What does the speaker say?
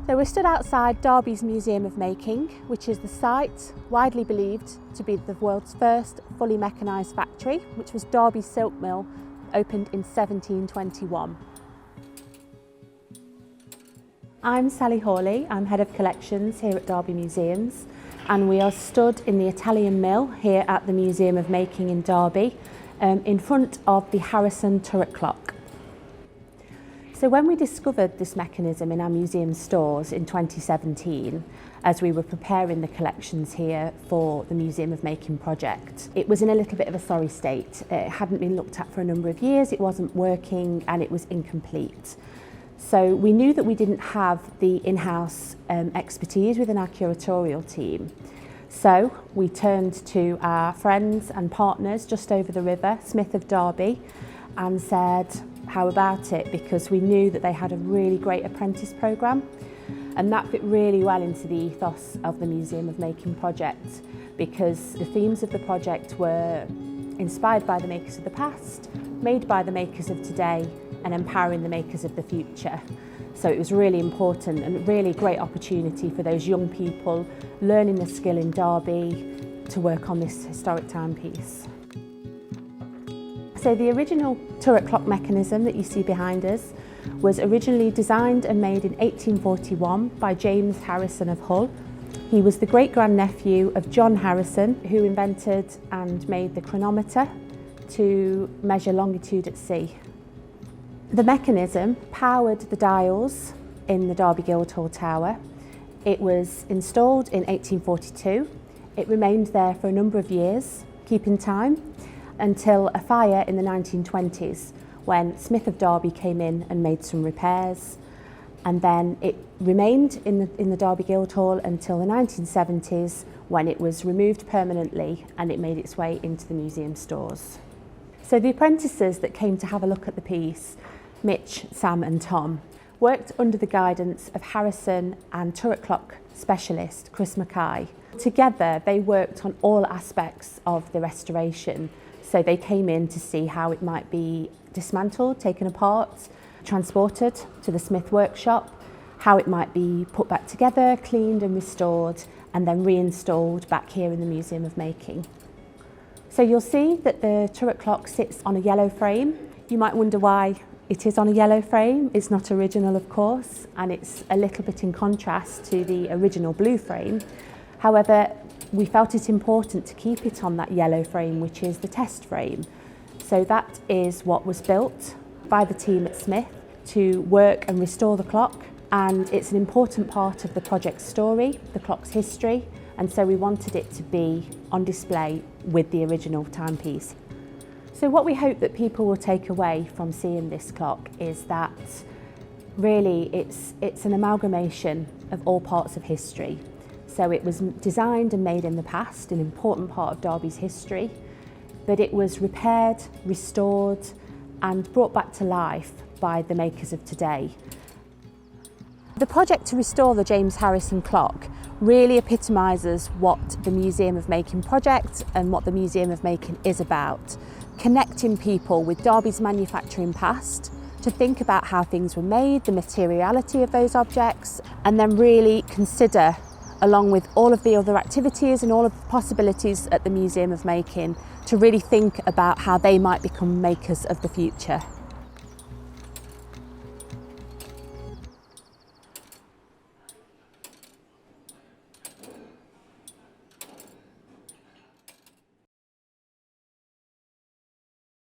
So we're stood outside Derby's Museum of Making, which is the site widely believed to be the world's first fully mechanised factory, which was Derby Silk Mill, opened in 1721. I'm Sally Hawley, I'm Head of Collections here at Derby Museums, and we are stood in the Italian mill here at the Museum of Making in Derby, in front of the Harrison turret clock. So when we discovered this mechanism in our museum stores in 2017, as we were preparing the collections here for the Museum of Making project, it was in a little bit of a sorry state. It hadn't been looked at for a number of years, it wasn't working, and it was incomplete. So we knew that we didn't have the in-house expertise within our curatorial team. So we turned to our friends and partners just over the river, Smith of Derby, and said, how about it? Because we knew that they had a really great apprentice programme, and that fit really well into the ethos of the Museum of Making project, because the themes of the project were inspired by the makers of the past, made by the makers of today, and empowering the makers of the future. So it was really important and really great opportunity for those young people learning the skill in Derby to work on this historic timepiece. So the original turret clock mechanism that you see behind us was originally designed and made in 1841 by James Harrison of Hull. He was the great-grandnephew of John Harrison, who invented and made the chronometer to measure longitude at sea. The mechanism powered the dials in the Derby Guildhall tower. It was installed in 1842. It remained there for a number of years, keeping time, until a fire in the 1920s when Smith of Derby came in and made some repairs, and then it remained in the Derby Guildhall until the 1970s when it was removed permanently and it made its way into the museum stores. So the apprentices that came to have a look at the piece, Mitch, Sam and Tom, worked under the guidance of Harrison and turret clock specialist Chris McKay. Together they worked on all aspects of the restoration. So they came in to see how it might be dismantled, taken apart, transported to the Smith workshop, how it might be put back together, cleaned and restored, and then reinstalled back here in the Museum of Making. So you'll see that the turret clock sits on a yellow frame. You might wonder why it is on a yellow frame. It's not original, of course, and it's a little bit in contrast to the original blue frame. However, we felt it important to keep it on that yellow frame, which is the test frame. So that is what was built by the team at Smith to work and restore the clock, and it's an important part of the project's story, the clock's history, and so we wanted it to be on display with the original timepiece. So what we hope that people will take away from seeing this clock is that really it's an amalgamation of all parts of history. So it was designed and made in the past, an important part of Derby's history, but it was repaired, restored and brought back to life by the makers of today. The project to restore the James Harrison clock really epitomises what the Museum of Making project and what the Museum of Making is about. Connecting people with Derby's manufacturing past to think about how things were made, the materiality of those objects, and then really consider, along with all of the other activities and all of the possibilities at the Museum of Making, to really think about how they might become makers of the future.